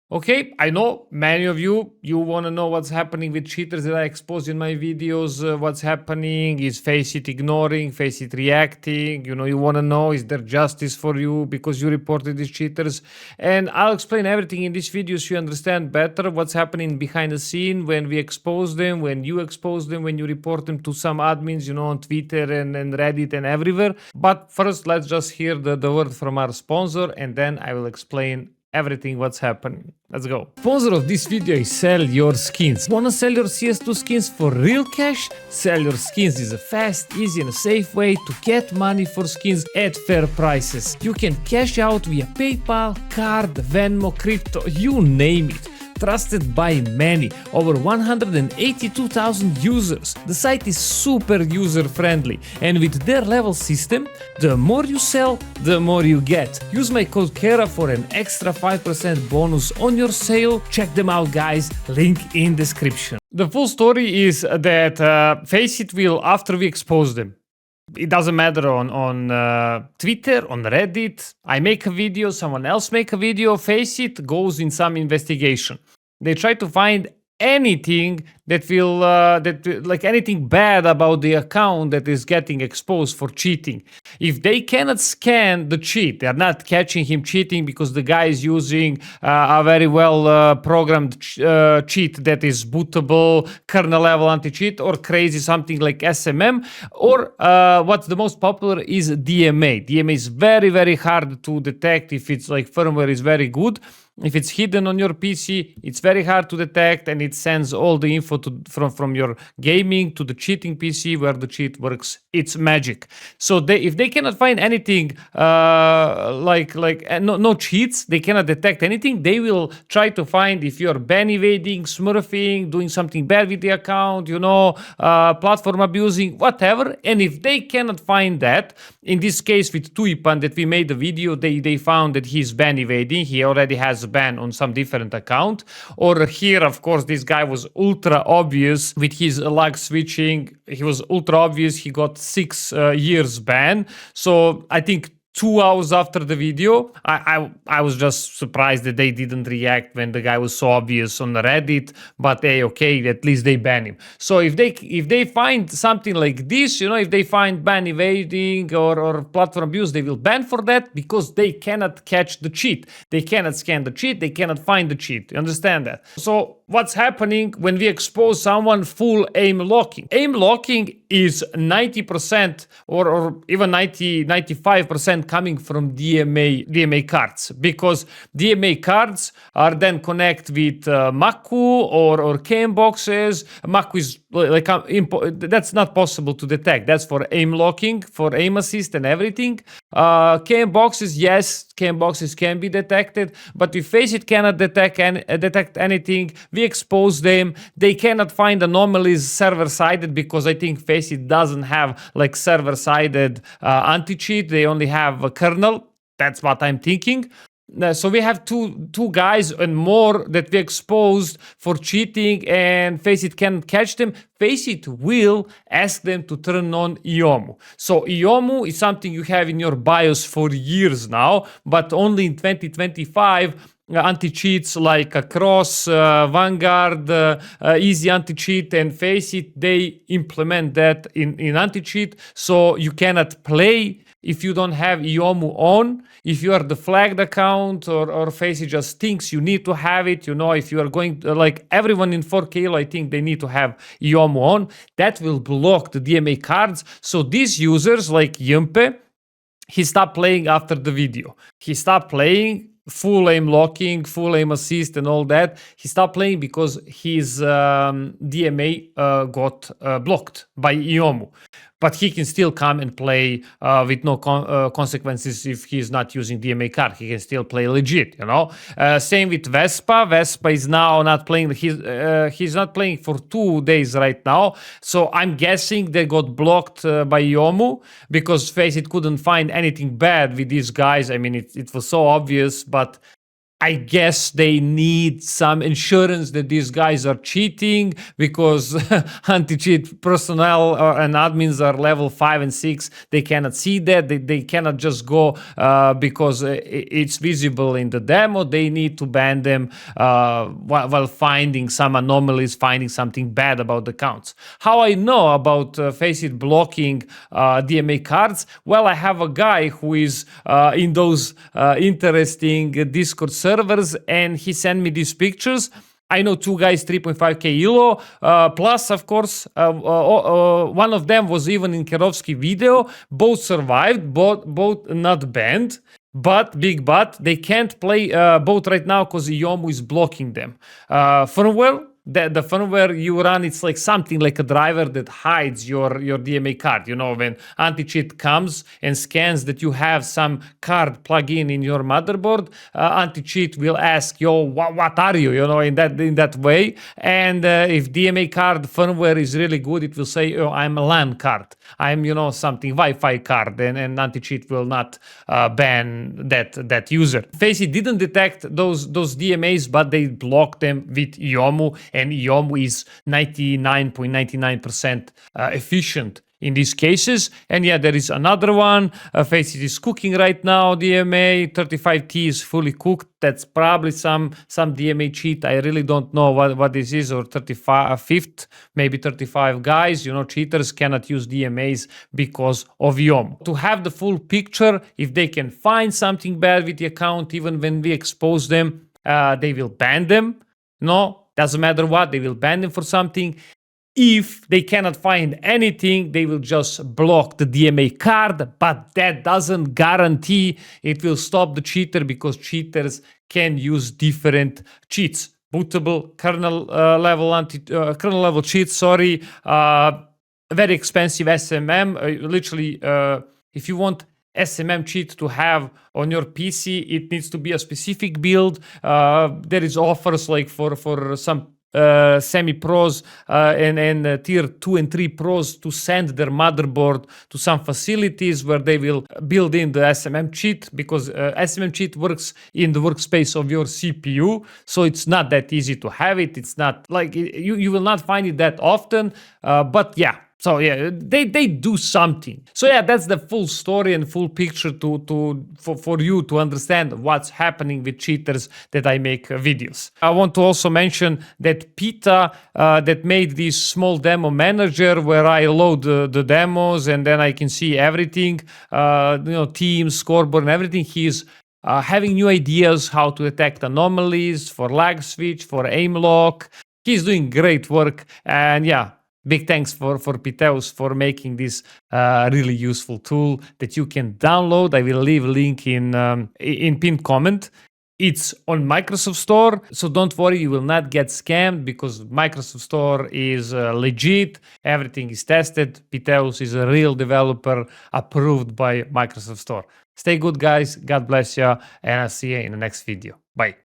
Okay, I know many of you want to know what's happening with cheaters that I expose in my videos. What's happening? Is Faceit ignoring? Faceit reacting? You want to know, is there justice for you because you reported these cheaters? And I'll explain everything in this video so you understand better what's happening behind the scene when we expose them, when you expose them, when you report them to some admins, on Twitter and Reddit and everywhere. But first, let's just hear the word from our sponsor, and then I will explain everything what's happening. Let's go. Sponsor of this video is Sell Your Skins. Wanna sell your CS2 skins for real cash? Sell Your Skins is a fast, easy and a safe way to get money for skins at fair prices. You can cash out via PayPal, card, Venmo, crypto, you name it. Trusted by many, over 182,000 users. The site is super user-friendly, and with their level system, the more you sell, the more you get. Use my code Kera for an extra 5% bonus on your sale. Check them out, guys. Link in description. The full story is that Faceit will, after we expose them, it doesn't matter on Twitter, on Reddit. I make a video, someone else make a video. Faceit goes in some investigation. They try to find anything that will like anything bad about the account that is getting exposed for cheating. If they cannot scan the cheat, they are not catching him cheating because the guy is using a very well programmed cheat that is bootable, kernel level anti-cheat, or crazy something like SMM, or what's the most popular is DMA. DMA is very, very hard to detect if it's like firmware is very good. If it's hidden on your PC, it's very hard to detect, and it sends all the info from your gaming to the cheating PC where the cheat works. It's magic. So if they cannot find anything no cheats, they cannot detect anything, they will try to find if you're ban evading, smurfing, doing something bad with the account, platform abusing, whatever. And if they cannot find that, in this case with Tuipan that we made the video, they found that he's ban evading. He already has a ban on some different account. Or here, of course, this guy was ultra obvious with his lag switching. He was ultra obvious. He got 6 years ban. So I think 2 hours after the video, I was just surprised that they didn't react when the guy was so obvious on Reddit. But hey, okay, at least they ban him. So if they find something like this, if they find ban evading or platform abuse, they will ban for that because they cannot catch the cheat. They cannot scan the cheat. They cannot find the cheat. You understand that? So what's happening when we expose someone full aim locking? Aim locking is 90% or even 95% coming from DMA cards, because DMA cards are then connect with MACU or KM boxes. MACU is that's not possible to detect. That's for aim locking, for aim assist and everything. KM boxes, yes, KM boxes can be detected, but if Faceit cannot detect anything, we expose them. They cannot find anomalies server-sided because I think Faceit doesn't have like server-sided anti-cheat. They only have a kernel. That's what I'm thinking. So we have two guys and more that we exposed for cheating, and Faceit can't catch them. Faceit will ask them to turn on IOMMU. So IOMMU is something you have in your BIOS for years now, but only in 2025 anti-cheats like Cross, Vanguard, Easy Anti-Cheat, and Faceit, they implement that in anti-cheat. So you cannot play if you don't have IOMMU on. If you are the flagged account or Faceit just thinks you need to have it, if you are going to, like everyone in 4K, I think they need to have IOMMU on. That will block the DMA cards. So these users like Yumpe, he stopped playing after the video. He stopped playing full aim locking, full aim assist and all that. He stopped playing because his DMA got blocked by IOMMU. But he can still come and play with no consequences if he's not using DMA card. He can still play legit, Same with Vespa. Vespa is now not playing. He's not playing for 2 days right now. So I'm guessing they got blocked by IOMMU because Faceit couldn't find anything bad with these guys. I mean, it was so obvious, but I guess they need some insurance that these guys are cheating, because anti-cheat personnel and admins are level 5 and 6. They cannot see that. They cannot just go because it's visible in the demo. They need to ban them while finding some anomalies, finding something bad about the accounts. How I know about Faceit blocking DMA cards? Well, I have a guy who is in those interesting Discord servers, and he sent me these pictures. I know two guys, 3.5k ELO, plus, of course, one of them was even in Kerovsky video. Both survived, both not banned. But, big but, they can't play both right now because IOMMU is blocking them. Firmware, the firmware you run, it's like something like a driver that hides your DMA card. You know, when anti-cheat comes and scans that you have some card plug-in in your motherboard, anti-cheat will ask, yo, what are you? You know, in that way. And if DMA card firmware is really good, it will say, oh, I'm a LAN card. I'm, you know, something Wi-Fi card, and anti-cheat will not ban that user. Faceit didn't detect those DMAs, but they blocked them with IOMMU, and IOMMU is 99.99% efficient in these cases. And yeah, there is another one. Faceit is cooking right now. DMA 35T is fully cooked. That's probably some DMA cheat. I really don't know what this is, or 35th, maybe 35 guys. You know, cheaters cannot use DMAs because of IOMMU. To have the full picture, if they can find something bad with the account, even when we expose them, they will ban them. No, doesn't matter what, they will ban them for something. If they cannot find anything, they will just block the DMA card, but that doesn't guarantee it will stop the cheater, because cheaters can use different cheats. Bootable kernel level cheats. Sorry, very expensive SMM. Literally, if you want SMM cheat to have on your PC, it needs to be a specific build. There is offers like for some semi-pros and tier 2 and 3 pros to send their motherboard to some facilities where they will build in the SMM cheat, because SMM cheat works in the workspace of your CPU, so it's not that easy to have it. It's not like you will not find it that often, but yeah. So yeah, they do something. So yeah, that's the full story and full picture for you to understand what's happening with cheaters that I make videos. I want to also mention that PETA that made this small demo manager where I load the demos and then I can see everything, team, scoreboard and everything. He's having new ideas how to detect anomalies for lag switch, for aim lock. He's doing great work, and yeah, big thanks for Piteus for making this really useful tool that you can download. I will leave a link in pinned comment. It's on Microsoft Store, so don't worry, you will not get scammed, because Microsoft Store is legit. Everything is tested. Piteus is a real developer approved by Microsoft Store. Stay good, guys. God bless you, and I'll see you in the next video. Bye.